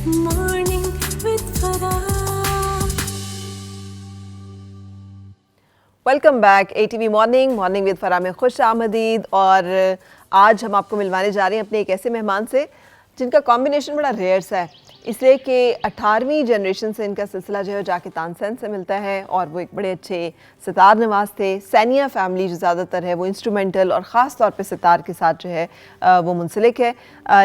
Morning with Farah. Welcome back ATV morning with Farah में खुश आमदीद। और आज हम आपको मिलवाने जा रहे हैं अपने एक ऐसे मेहमान से जिनका कॉम्बिनेशन बड़ा रेयर सा है, इसलिए कि 18वीं जनरेशन से इनका सिलसिला जो है जाके तानसेन से मिलता है और वो एक बड़े अच्छे सितार नवाज थे। सैनिया फैमिली जो ज़्यादातर है वो इंस्ट्रूमेंटल और ख़ास तौर पे सितार के साथ जो है वो मुंसलिक है।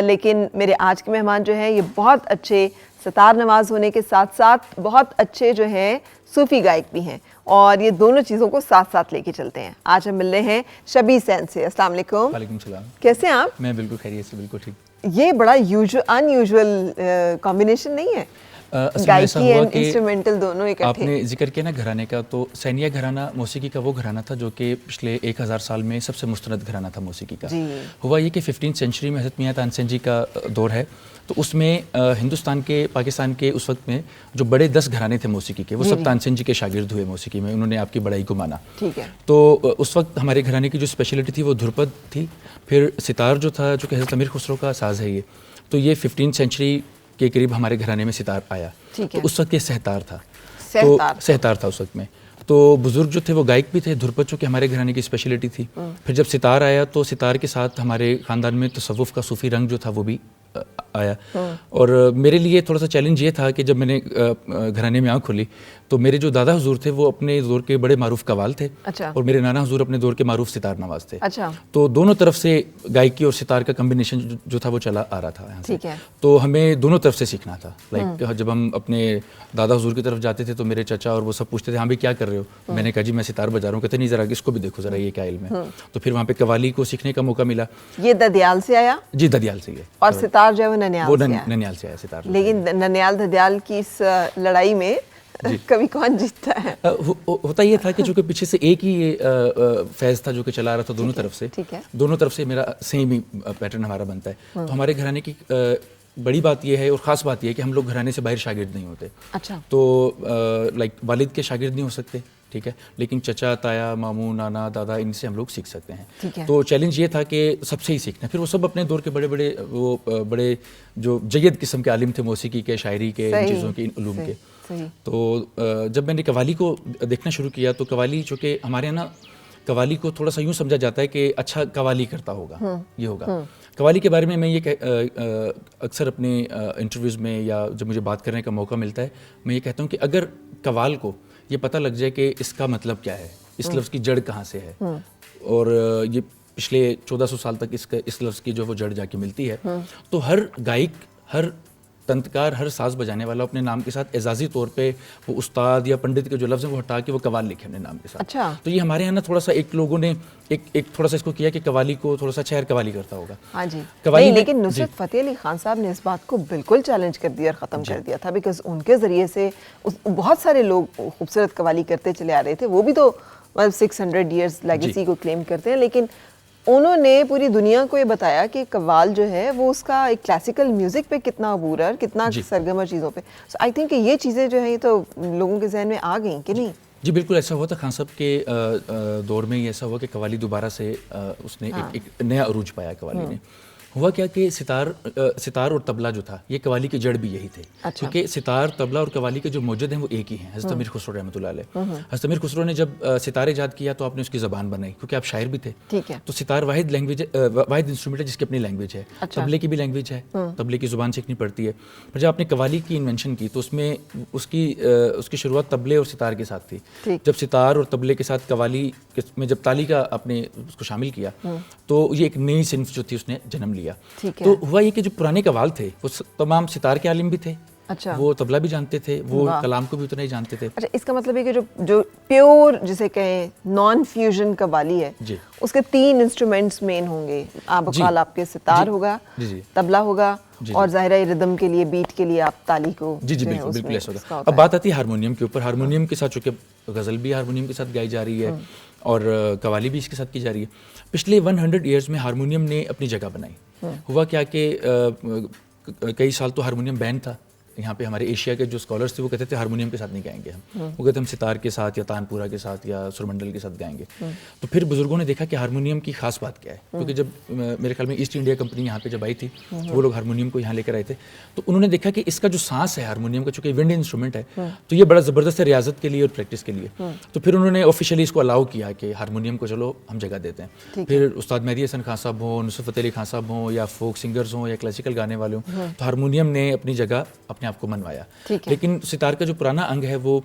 लेकिन मेरे आज के मेहमान जो हैं ये बहुत अच्छे सितार नवाज होने के साथ साथ बहुत अच्छे जो हैं सूफ़ी गायक भी हैं, और ये दोनों चीज़ों को साथ साथ लेके चलते हैं। आज हम मिल रहे हैं शबीर सैन से। अस्सलाम वालेकुम। वालेकुम सलाम। कैसे हैं आप? मैं बिल्कुल खैरियत से, बिल्कुल ठीक। ये बड़ा अनयूजुअल कॉम्बिनेशन नहीं है, गायकी एंड इंस्ट्रूमेंटल दोनों इकट्ठे। आपने जिक्र किया ना घराने का, तो सैनिया घराना मौसीकी का वो घराना था जो कि पिछले 1000 साल में सबसे मुस्तनद घराना था मौसीकी का। हुआ ये कि 15वीं सेंचुरी में हज़रत मियां तानसेन जी का दौर है, तो उसमें हिंदुस्तान के, पाकिस्तान के उस वक्त में जो बड़े 10 घराने थे मौसीकी के, वो सब तानसेन जी के शागिर्द हुए मौसीकी में। उन्होंने आपकी बड़ाई को माना। ठीक है। तो उस वक्त हमारे घराने की जो स्पेशलिटी थी वो धुरपद थी। फिर सितार जो था, जो कि हज़रत अमीर खुसरो का साज है ये, तो ये 15वीं सेंचुरी के करीब हमारे घराने में सितार आया। तो उस वक्त ये सहतार था। तो सहतार था उस वक्त में। तो बुजुर्ग जो थे वो गायक भी थे, धुरपद जो कि हमारे घराने की स्पेशलिटी थी। फिर जब सितार आया तो सितार के साथ हमारे ख़ानदान में तसव्वुफ़ का सूफ़ी रंग जो था वो भी आया। और मेरे लिए थोड़ा सा चैलेंज ये था कि जब मैंने घराने में आँख खोली तो मेरे जो दादा हुजूर थे वो अपने दौर के बड़े मारूफ कवाल थे। अच्छा। और मेरे नाना हुजूर अपने दौर के मारूफ सितार नवाज थे। अच्छा। तो दोनों तरफ से गायकी और सितार का कम्बिनेशन जो था वो चला आ रहा था यहाँ से। तो हमें दोनों तरफ से सीखना था। लाइक जब हम अपने दादा हुजूर की तरफ जाते थे तो मेरे चाचा और वो सब पूछते थे, हाँ भाई क्या कर रहे हो? मैंने कहा जी मैं सितार बजा रहा हूँ। कहते नहीं ज़रा इसको भी देखो ज़रा, ये क्या इल्म है। तो फिर वहाँ पे कवाली को सीखने का मौका मिला। ये ददियाल से आया? जी ददियाल से। और सितार जो है वो ननियाल से आया सितार। लेकिन ननियाल ददियाल की इस लड़ाई में कभी कौन जीतता है? होता ये था कि जो कि पीछे से एक ही ये फैज़ था जो कि चला रहा था दोनों तरफ से। ठीक है। दोनों तरफ से मेरा सेम ही पैटर्न हमारा बनता है। तो हमारे घराने की बड़ी बात यह है और ख़ास बात यह है कि हम लोग घराने से बाहर शागिर्द नहीं होते। अच्छा। तो लाइक वालिद के शागिर्द नहीं हो सकते, ठीक है, लेकिन चचा, ताया, मामू, नाना, दादा, इनसे हम लोग सीख सकते हैं। ठीक है। तो चैलेंज ये था कि सबसे ही सीखना। फिर वो सब अपने दौर के बड़े जो जयद किस्म के आलिम थे मौसीकी के, शायरी के, इन चीज़ों के, इन उलूम के। तो जब मैंने कवाली को देखना शुरू किया तो कवाली, चूँकि हमारे यहाँ ना कवाली को थोड़ा सा यूँ समझा जाता है कि अच्छा कवाली करता होगा, ये होगा। कवाली के बारे में मैं ये अक्सर अपने इंटरव्यूज़ में या जब मुझे बात करने का मौका मिलता है, मैं ये कहता हूँ कि अगर कवाल को ये पता लग जाए कि इसका मतलब क्या है, इस लफ्ज़ की जड़ कहाँ से है, और ये पिछले 1400 साल तक इस लफ्ज़ की जो वो जड़ जाके मिलती है, तो हर गायक, हर तंतकार, हर साज बजाने वाला अपने नाम के साथ एजाजी तौर पे वो उस्ताद या पंडित के जो लफ्ज़ हैं वो हटा के वो कवाल लिखे अपने नाम के साथ। अच्छा। तो ये हमारे यहाँ ना थोड़ा सा एक लोगों ने एक थोड़ा सा इसको किया कि कवाली को थोड़ा सा शहर कवाली करता होगा। हाँ जी। कवाली लेकिन नुसरत फ़तेह अली खान साहब ने इस बात को बिल्कुल चैलेंज कर दिया और ख़त्म कर दिया था, बिकॉज उनके ज़रिए से बहुत सारे लोग खूबसूरत कवाली करते चले आ रहे थे। वो भी तो 600 ईयर्स लेगेसी को क्लेम करते हैं, लेकिन उन्होंने पूरी दुनिया को ये बताया कि कव्वाल जो है वो उसका एक क्लासिकल म्यूज़िक पे कितना अबूर है और कितना सरगम चीज़ों पे। सो आई थिंक ये चीज़ें जो हैं ये तो लोगों के जहन में आ गई कि नहीं? जी बिल्कुल ऐसा हुआ था। खान साहब के दौर में ही ऐसा हुआ कि कव्वाली दोबारा से उसने एक नया अरूज पाया कव्वाली ने। हुआ क्या कि सितार और तबला जो था ये कवाली की जड़ भी यही थे। अच्छा। क्योंकि सितार, तबला और कवाली के जो मौजूद हैं वो एक ही हैं। हज़रत अमीर खुसरो रहमतुल्लाह अलैह, हज़रत अमीर खुसरो ने जब सितार ईजाद किया तो आपने उसकी ज़बान बनाई, क्योंकि आप शायर भी थे। ठीक है। तो सितार वाहिद इंस्ट्रूमेंट है जिसकी अपनी लैंग्वेज है। अच्छा। तबले की भी लैंग्वेज है, तबले की ज़ुबान सीखनी पड़ती है। पर जब आपने कवाली की इन्वेंशन की तो उसमें उसकी शुरुआत तबले और सितार के साथ थी। जब सितार और तबले के साथ कवाली में जब ताली का आपने उसको शामिल किया तो ये एक नई सिन्फ जो थी उसने जन्म लिया। तो हुआ ये कि जो पुराने कवाल थे वो तमाम सितार के आलिम भी थे। अच्छा। वो तबला भी जानते थे, वो कलाम को भी उतना ही जानते थे। अच्छा, इसका मतलब है कि जो प्योर जिसे कहें नॉन फ्यूजन कवाली है जी, उसके 3 इंस्ट्रूमेंट्स मेन होंगे। आबकाल आपके सितार होगा, तबला होगा और ज़ाहिर रिदम के लिए, बीट के लिए आप ताली को। जी बिल्कुल ऐसा होगा। अब बात आती है हारमोनियम के ऊपर। हारमोनियम के साथ चूँकि गज़ल भी हारमोनियम के साथ गाई जा रही है और कवाली भी इसके साथ की जा रही है। पिछले 100 ईयर्स में हारमोनियम ने अपनी जगह बनाई। हुआ क्या कि कई साल तो हारमोनियम बैन था, यहाँ पे हमारे एशिया के जो स्कॉलर्स थे वो कहते थे हारमोनियम के साथ नहीं गाएंगे हम, वो कहते हम सितार के साथ या तानपुरा के साथ या सुरमंडल के साथ गाएंगे। तो फिर बुजुर्गों ने देखा कि हारमोनियम की खास बात क्या है, क्योंकि जब मेरे ख्याल में ईस्ट इंडिया कंपनी यहाँ पे जब आई थी तो वो लोग हारमोनियम को यहाँ लेकर आए थे, तो उन्होंने देखा कि इसका जो सांस है हारमोनियम का, चूंकि विंड इंस्ट्रूमेंट है तो ये बड़ा ज़बरदस्त है रियाजत के लिए और प्रैक्टिस के लिए। तो फिर उन्होंने ऑफिशियली इसको अलाउ किया कि हारमोनियम को चलो हम जगह देते हैं। फिर उस्ताद मेहदी हसन खान साहब हों, नुसरत फ़तेह अली खान साहब हों, या फोक सिंगर्स हों या क्लासिकल गाने वाले हों, तो हारमोनियम ने अपनी जगह अपने आप को मनवाया। लेकिन सितार का जो पुराना अंग है वो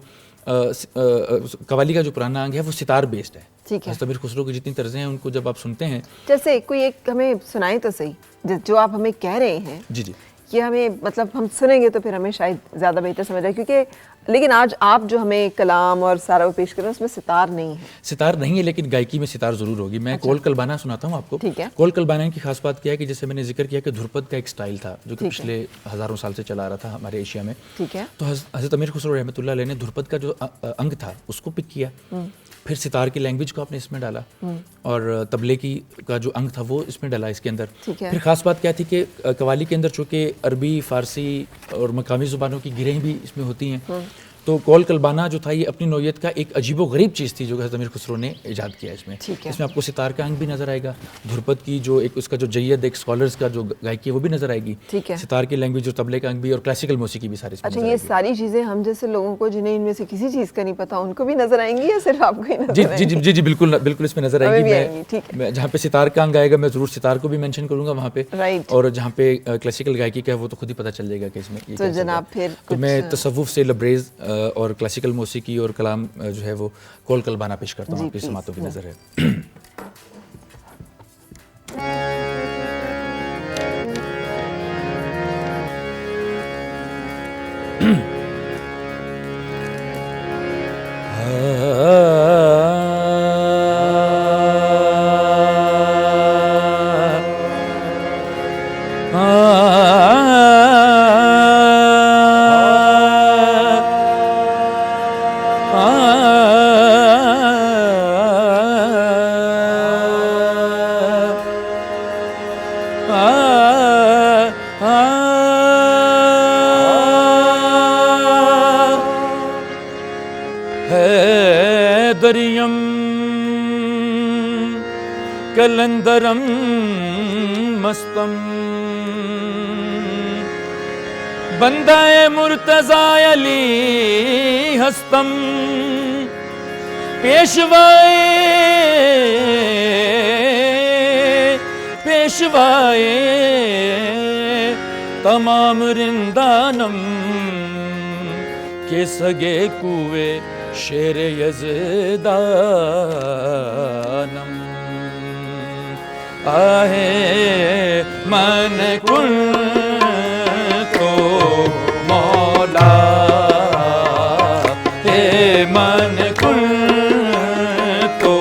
कव्वाली का जो पुराना अंग है वो सितार बेस्ड है। ठीक है। अमीर खुसरो की जितनी तर्जें हैं उनको जब आप सुनते हैं, जैसे कोई एक हमें सुनाए तो सही, जो आप हमें कह रहे हैं जी जी, ये हमें मतलब हम सुनेंगे तो फिर हमें शायद ज़्यादा बेहतर समझ आए, क्योंकि लेकिन आज आप जो हमें कलाम और सारा वो पेश कर रहे हैं उसमें सितार नहीं है। सितार नहीं है, लेकिन गायकी में सितार जरूर होगी। मैं कोल कलबाना सुनाता हूँ आपको। ठीक है। कोल कलबाना की खास बात क्या है कि जैसे मैंने जिक्र किया कि धुरपद का एक स्टाइल था जो कि पिछले हज़ारों साल से चला रहा था हमारे एशिया में। ठीक है। तो हज़रत अमीर खुसरो रहमतुल्लाह अलैह ने धुरपद का जो अंग था उसको पिक किया, फिर सितार की लैंग्वेज को आपने इसमें डाला और तबले की का जो अंग था वो इसमें डाला इसके अंदर। फिर खास बात क्या थी कि कव्वाली के अंदर चूँकि अरबी, फ़ारसी और मकामी ज़ुबानों की गिरें भी इसमें होती हैं, तो कौल कलबाना जो था ये अपनी नौयत का एक अजीबो गरीब चीज़ थी जो हज़रत अमीर खुसरो ने ईजाद किया इसमें। इसमें आपको सितार का अंग भी नजर आएगा, धुरपद की जो एक उसका जो जय्यद एक स्कॉलर्स का जो गायकी है वो भी नजर आएगी, सितार की लैंग्वेज और तबले का अंग भी, और क्लासिकल मौसीकी भी सारी। अच्छा, ये सारी चीज़ें हम जैसे लोगों को जिन्हें इनमें से किसी चीज़ का नहीं पता उनको भी नजर आएंगी या सिर्फ आपको ही नजर आएंगी? जी जी जी बिल्कुल बिल्कुल इसमें नजर आएंगी। मैं जहाँ पे सितार का अंग आएगा मैं जरूर सितार को भी मेंशन करूंगा वहाँ पे, और जहाँ पे क्लासिकल गायकी का है वो तो खुद ही पता चल जाएगा कि इसमें। तो जनाब फिर तो मैं तसव्वुफ से लबरेज और क्लासिकल मौसीकी और कलाम जो है वो कोल कलबाना पेश करता हूँ, आपकी समातों की नजर है। दरियम कलंदरम मस्तम बंदाए मुर्तजा अली हस्तम पेशवाए पेशवाए तमाम रिंदानम के सगे कुए शेर यज़दानम आहे मन कुल तो मौला, हे मन कुल तो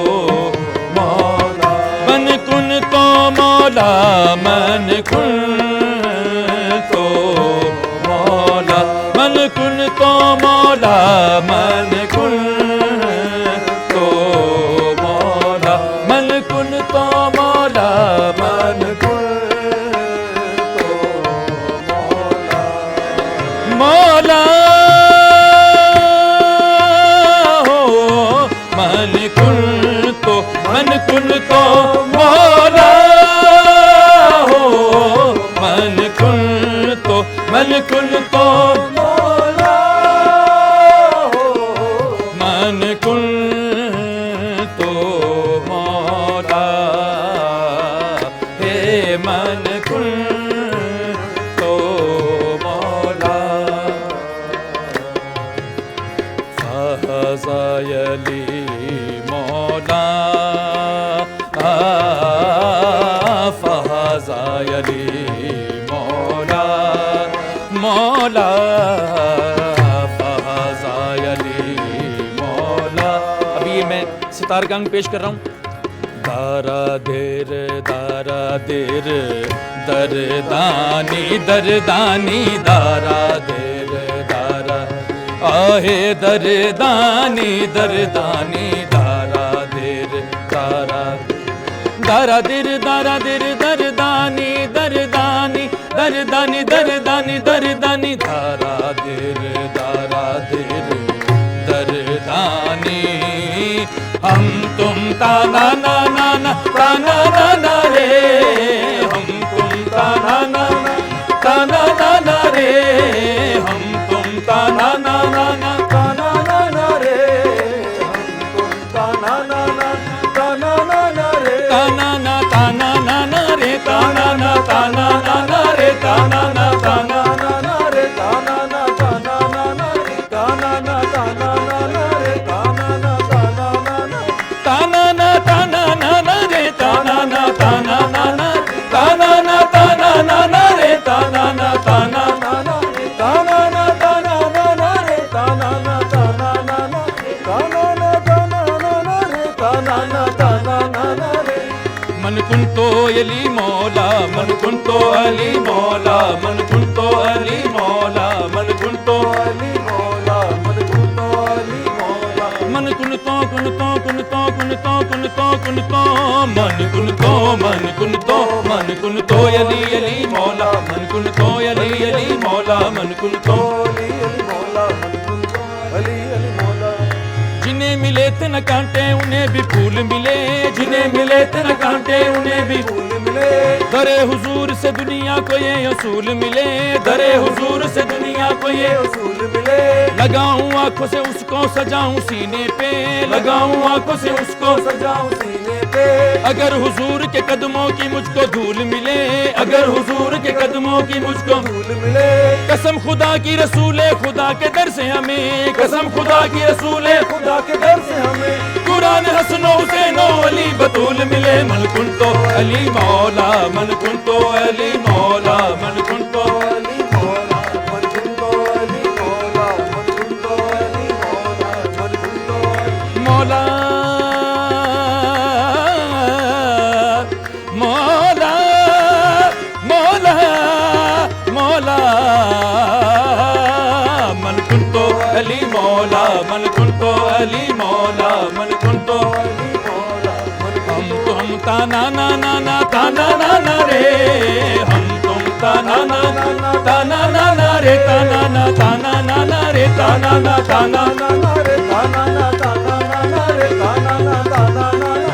मौला, मन कुल तो मौला, मन कुल तो मौला, मन कुल तो मौला, मन कुल तो मौला, मन कुल तो मौला, मन कुल तो मौला, मौला हो मन कुल तो, मन कुल तो मौला हो मन कुल तो, मन कुल तो मौला हो मन कुल तो मौला, हे मन कुल तो मौला। फज़ायली मौला फज़ायली मौला, मौला फज़ायली मौला। अभी ये मैं सितार का अंग पेश कर रहा हूँ। दारा देर दरदानी दरदानी दारा देर दारा आहे दरदानी दरदानी दारा देर दारा दारा देर दारा देर दरदानी दरदानी दरदानी दरदानी दरदानी दारा हम तुम ताना ना ना ना ताना ना ना रे, हम तुम ताना ना ना ताना ना ना रे, हम तुम ताना ना ना ना ताना ना ना रे, हम तुम ताना ना ना ताना ना ना रे, ताना ना ताना ना ना रे, ताना ना ताना ना ना रे, ताना ना ताना ना ना रे, ताना ना ताना ना ना रे, ताना ना ताना ना ना रे, ताना ना ताना ना ना, ताना ना ताना ना ना रे, ताना ना ताना ना ना, ताना ना ताना ना ना रे, ताना ना ताना ना ना रे, ताना ना ताना ना ना रे, ताना ना ताना ना ना, ताना ना ताना ना ना रे, ताना ना ताना ना ना रे। मन कुंतो अली मौला, मन कुंतो अली मौला, मन कुंतो अली मौला, मन कुंतो अली मौला, मन कुंतो अली मौला, मन कुंतो कुंतो कुंतो कुंतो कुंतो कुंतो, मन कुंतो मन कुंतो मन कुंतो अली अली मौला, मन कुंतो अली अली मौला, मन कुंतो अली अली मौला, मन कुंतो अली अली मौला। जिन्हें मिले थे न कांटे उन्हें भी फूल मिले, जिन्हें मिले थे न कांटे उन्हें भी फूल मिले, दरे हुजूर से दुनिया को ये असूल मिले, दरे हुजूर से दुनिया को ये असूल मिले। लगाऊं आंखों से उसको सजाऊं सीने पे, लगाऊं आंखों से उसको सजाऊं सीने पे, अगर हुजूर के कदमों की मुझको धूल मिले, अगर हुजूर के कदमों की मुझको धूल मिले, कसम खुदा की रसूले खुदा के दर से हमें, कसम खुदा की रसूले खुदा के दर से हमें, कुरान हसनो हुसैनो अली बतूल मिले, मन कुंतो अली मौला, मन कुंतो अली मौला, मन कुंतो अली मौला, मन कुंतो अली मौला, मन कुंतो अली मौला, मन कुंतो मौला मौला मौला मौला, मन कुंतो अली मौला, मन कुंतो अली मौला, मन कुंतो अली मौला, हम तुम ताना ना ना ना ताना ना ना रे, हम तुम ताना ना ना ताना ना ना रे, ताना ना ताना ना ना रे, ताना ना ताना ना ना रे, ताना ना ताना ना ना रे, ताना ना ताना ना ना,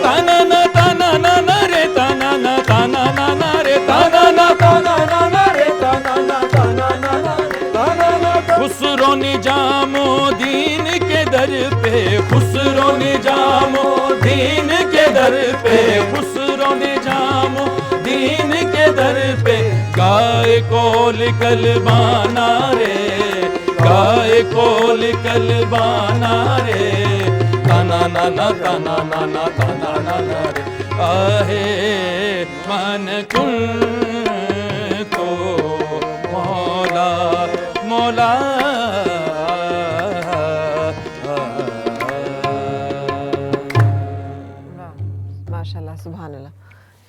ताना ना ताना ना ना रे, ताना ना ताना ना ना रे, ताना ना ताना ना ना रे, ताना ना ताना ना ना रे, ताना ना। खुसरो निजामो दीन के दर पे, खुसरो निजामो दीन के दर पे, खुसरो निजामो दीन के दर पे, गाय कोल कलबाना रे, गाय कोल कलबाना रे, ताना ना ना ताना ना ना ताना ना ना रे, आहे मन कुंतो मौला मौला। माशाल्लाह सुभान अल्लाह।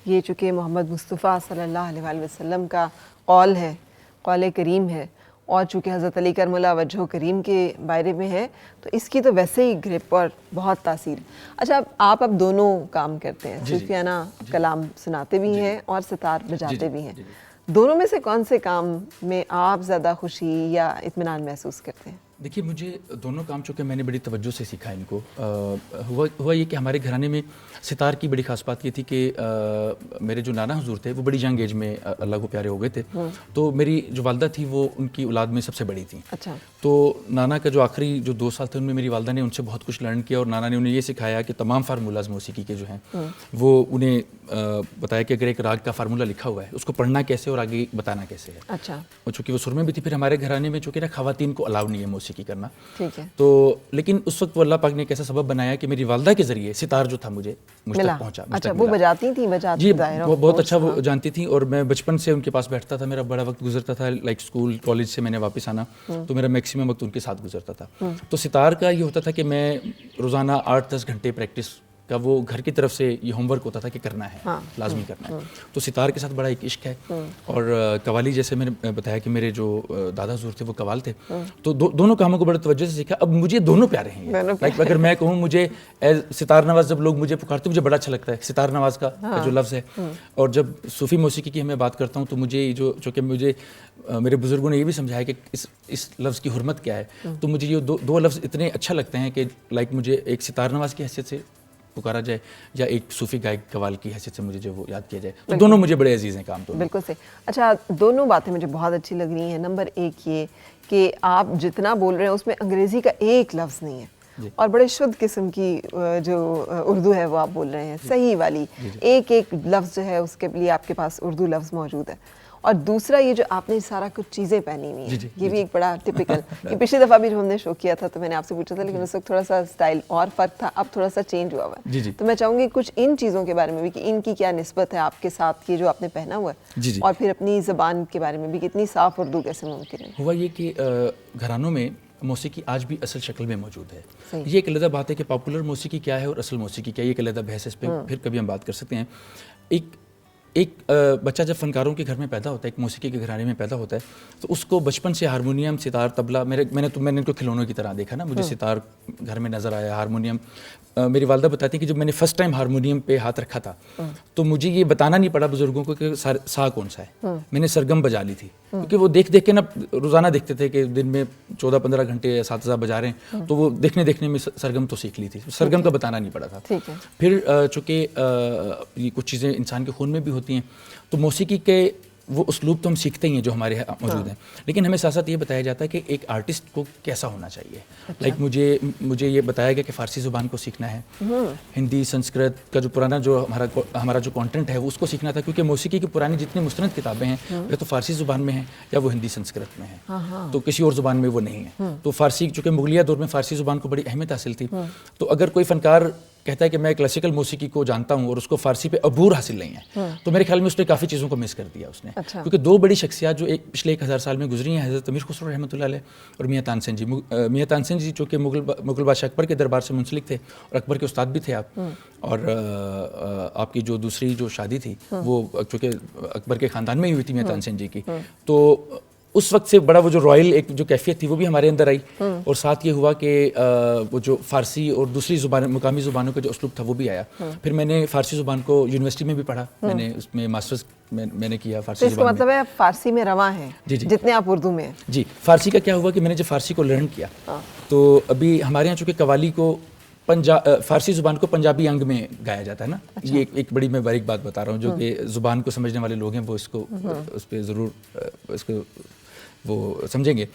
ये चूँकि मोहम्मद मुस्तफ़ा सल्लल्लाहु अलैहि वसल्लम का कौल है, कौल करीम है, और चूँकि हज़रत अली करमुल्लाह वजहो करीम के बारे में है, तो इसकी तो वैसे ही ग्रिप और बहुत तासीर। अच्छा, आप अब दोनों काम करते हैं, सूफियाना कलाम सुनाते भी हैं और सितार बजाते भी हैं। दोनों में से कौन से काम में आप ज़्यादा खुशी या इत्मीनान महसूस करते हैं? देखिए, मुझे दोनों काम चूँकि मैंने बड़ी तवज्जो से सीखा इनको, हुआ ये कि हमारे घराने में सितार की बड़ी ख़ास बात ये थी कि मेरे जो नाना हुजूर थे वो बड़ी यंग एज में अल्लाह को प्यारे हो गए थे, तो मेरी जो वालदा थी वो उनकी औलाद में सबसे बड़ी थी। अच्छा। तो नाना का जो आखिरी जो 2 साल थे उनमें मेरी वालदा ने उनसे बहुत कुछ लर्न किया, और नाना ने उन्हें ये सिखाया कि तमाम फार्मूलाज मौसीकी के जो हैं वो उन्हें बताया कि अगर एक राग का फार्मूला लिखा हुआ है उसको पढ़ना कैसे और आगे बताना कैसे है। अच्छा। और चूँकि वो सुर में भी थी, फिर हमारे घराने में चूँकि ना ख़वातीन को अलाउ नहीं है मौसीकी करना, ठीक है। तो लेकिन उस वक्त वो अल्लाह पाक ने एक ऐसा सबब बनाया कि मेरी वालदा के ज़रिए सितार जो था मुझ तक पहुँचा। अच्छा, वो बजाती थी? बजाती जी, वो बहुत अच्छा वो जानती थी, और मैं बचपन से उनके पास बैठता था, मेरा बड़ा वक्त गुजरता था, लाइक स्कूल कॉलेज से मैंने वापस आना तो मेरा मैक्सिमम वक्त उनके साथ गुजरता था। तो सितार का ये होता था कि मैं रोज़ाना 8-10 घंटे प्रैक्टिस का वो घर की तरफ से ये होमवर्क होता था कि करना है, लाजमी करना है। तो सितार के साथ बड़ा एक इश्क है। और कवाली, जैसे मैंने बताया कि मेरे जो दादा हुजूर थे वो कवाल थे, तो दोनों कामों को बड़े तवज्जो से सीखा। अब मुझे दोनों प्यारे हैं। लाइक अगर मैं कहूँ, मुझे सितार नवाज जब लोग मुझे पुकारते मुझे बड़ा अच्छा लगता है, सितार नवाज का जो लफ्ज़ है। और जब सूफ़ी मौसीकी की मैं बात करता हूँ तो मुझे जो कि मुझे मेरे बुजुर्गों ने ये भी समझाया कि इस लफ्ज़ की हुर्मत क्या है। तो मुझे ये दो लफ्ज़ इतने अच्छा लगते हैं कि लाइक मुझे एक सितार नवाज की हैसियत से पुकारा जाए या एक सूफ़ी गायक कवाल की हैसियत से मुझे जो वो याद किया जाए, तो दोनों मुझे बड़े अजीज़ हैं काम। तो बिल्कुल सही। अच्छा, दोनों बातें मुझे बहुत अच्छी लग रही हैं। नंबर एक ये कि आप जितना बोल रहे हैं उसमें अंग्रेज़ी का एक लफ्ज़ नहीं है और बड़े शुद्ध किस्म की जो उर्दू है वो आप बोल रहे हैं, सही वाली। एक एक लफ्ज़ जो है उसके लिए आपके पास उर्दू लफ्ज़ मौजूद है। और दूसरा ये जो आपने सारा कुछ चीज़ें पहनी हुई हैं, ये भी एक बड़ा टिपिकल। ये पिछली दफ़ा भी जो हमने शो किया था तो मैंने आपसे पूछा था, लेकिन उस वक्त थोड़ा सा स्टाइल और फ़र्क था, अब थोड़ा सा चेंज हुआ है। तो मैं चाहूँगी कुछ इन चीज़ों के बारे में भी कि इनकी क्या निस्बत है आपके साथ, ये जो आपने पहना हुआ है, और फिर अपनी ज़बान के बारे में भी, कितनी साफ़ उर्दू कैसे मुमकिन है। हुआ ये कि घरानों में मौसीकी आज भी असल शक्ल में मौजूद है। ये एक अलग बात है कि पॉपुलर मौसीकी क्या है और असल मौसीकी क्या है, ये एक अलग बहस है। इस पर फिर कभी हम बात कर सकते हैं। एक बच्चा जब फनकारों के घर में पैदा होता है, एक मौसीकी के घराने में पैदा होता है, तो उसको बचपन से हारमोनियम, सितार, तबला, मैंने इनको खिलौनों की तरह देखा ना। मुझे सितार घर में नज़र आया, हारमोनियम। मेरी वालदा बताती हैं कि जब मैंने फ़र्स्ट टाइम हारमोनियम पे हाथ रखा था तो मुझे ये बताना नहीं पड़ा बुजुर्गों को कि सा कौन सा है। मैंने सरगम बजा ली थी, क्योंकि वो देख के ना रोज़ाना देखते थे कि दिन में 14-15 घंटे या 7 बजा रहे हैं, तो वो देखने में सरगम तो सीख ली थी। सरगम का बताना नहीं पड़ा था। फिर चूँकि ये कुछ चीज़ें इंसान के खून में भी होती हैं, तो मौसीकी के वो उसलूब तो हम सीखते ही हैं जो हमारे यहाँ मौजूद हैं, लेकिन हमें साथ साथ ये बताया जाता है कि एक आर्टिस्ट को कैसा होना चाहिए। लाइक मुझे ये बताया गया कि फ़ारसी ज़ुबान को सीखना है, हिंदी, संस्कृत का जो पुराना जो हमारा जो कंटेंट है वो उसको सीखना था, क्योंकि मौसीकी की पुरानी जितनी मुस्तनद किताबें हैं या तो फ़ारसी ज़ुबान में हैं या वो हिंदी संस्कृत में हैं, तो किसी और ज़ुबान में वो नहीं है। तो फ़ारसी, चूँकि मुगलिया दौर में फ़ारसी ज़ुबान को बड़ी अहमियत हासिल थी, तो अगर कोई फ़नकार कहता है कि मैं क्लासिकल मौसीकी को जानता हूँ और उसको फ़ारसी पे अबूर हासिल नहीं है, तो मेरे ख्याल में उसने काफ़ी चीज़ों को मिस कर दिया उसने। क्योंकि दो बड़ी शख्सियत जो पिछले 1000 साल में गुजरी हैं, हज़रत अमीर खुसरो रहमतुल्लाह अलैह और मियाँ तानसेन जी। मियाँ तानसेन जी जो कि मुगल बादशाह अकबर के दरबार से मुंसलिक थे और अकबर के उस्ताद भी थे आप। और आपकी जो दूसरी जो शादी थी वो चूँकि अकबर के ख़ानदान में ही हुई थी मियाँ तानसेन जी की, तो उस वक्त से बड़ा वो जो रॉयल एक जो कैफियत थी वो भी हमारे अंदर आई। और साथ ये हुआ कि वो जो फ़ारसी और दूसरी ज़ुबान, मुकामी ज़ुबानों का जो उसलूब था वो भी आया। फिर मैंने फ़ारसी ज़ुबान को यूनिवर्सिटी में भी पढ़ा, मैंने उसमें मास्टर्स मैंने किया फ़ारसी ज़ुबान में। मतलब है फ़ारसी में रवा है जितने आप उर्दू में हैं। जी, फ़ारसी का क्या हुआ कि मैंने जब फ़ारसी को लर्न किया तो अभी हमारे यहाँ चूँकि कवाली को फ़ारसी ज़ुबान को पंजाबी अंग में गाया जाता है ना। ये एक बड़ी मैं बारीक बात बता रहा हूँ, जो कि ज़ुबान को समझने वाले लोग हैं वो इसको उस पर ज़रूर इसको वो समझेंगे।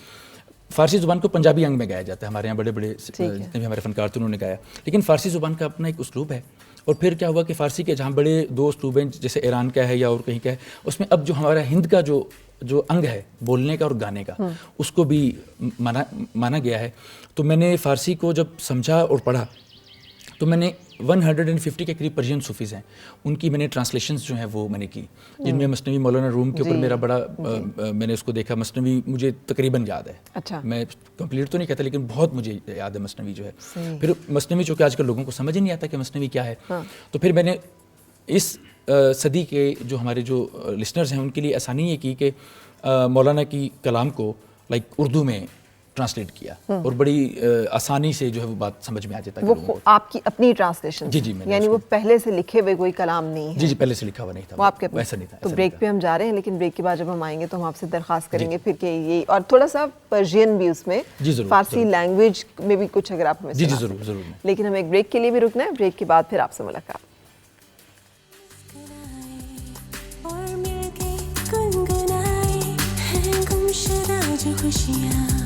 फ़ारसी ज़ुबान को पंजाबी अंग में गाया जाता है, हमारे यहाँ बड़े बड़े जितने भी हमारे फ़नकार थे उन्होंने गाया, लेकिन फ़ारसी ज़ुबान का अपना एक उसलूब है। और फिर क्या हुआ कि फ़ारसी के जहाँ बड़े दो उसलूब हैं, जैसे ईरान का है या और कहीं का है, उसमें अब जो हमारा हिंद का जो अंग है बोलने का और गाने का, उसको भी माना गया है। तो मैंने फ़ारसी को जब समझा और पढ़ा तो मैंने 150 के करीब पर्शियन सूफ़ीज़ हैं, उनकी मैंने ट्रांसलेशंस जो हैं वो मैंने की, जिनमें मसनवी मौलाना रूम के ऊपर मेरा बड़ा मैंने उसको देखा। मसनवी मुझे तकरीबन याद है। अच्छा। मैं कंप्लीट तो नहीं कहता, लेकिन बहुत मुझे याद है मसनवी जो है। फिर मसनवी चूँकि आजकल लोगों को समझ ही नहीं आता कि मसनवी क्या है, तो फिर मैंने इस सदी के जो हमारे जो लिसनर्स हैं उनके लिए आसानी ये की कि मौलाना की कलाम को लाइक उर्दू में ट्रांसलेट किया और बड़ी आसानी से जो है वो बात समझ में आ जाता है। वो आपकी अपनी ट्रांसलेशन? जी, यानी वो पहले से लिखे हुए कोई कलाम नहीं है? जी, पहले से लिखा हुआ नहीं था, वो आपके वैसा नहीं था। तो ब्रेक पे हम जा रहे हैं, लेकिन ब्रेक के बाद जब हम आएंगे तो हम आपसे दरख्वास्त करेंगे फिर कि ये और थोड़ा सा पर्शियन भी उसमें, फारसी लैंग्वेज में भी कुछ अगर आप हमें। जी जरूर। लेकिन हमें एक ब्रेक के लिए भी रुकना है, ब्रेक के बाद फिर आपसे मुलाकात। खुशियाँ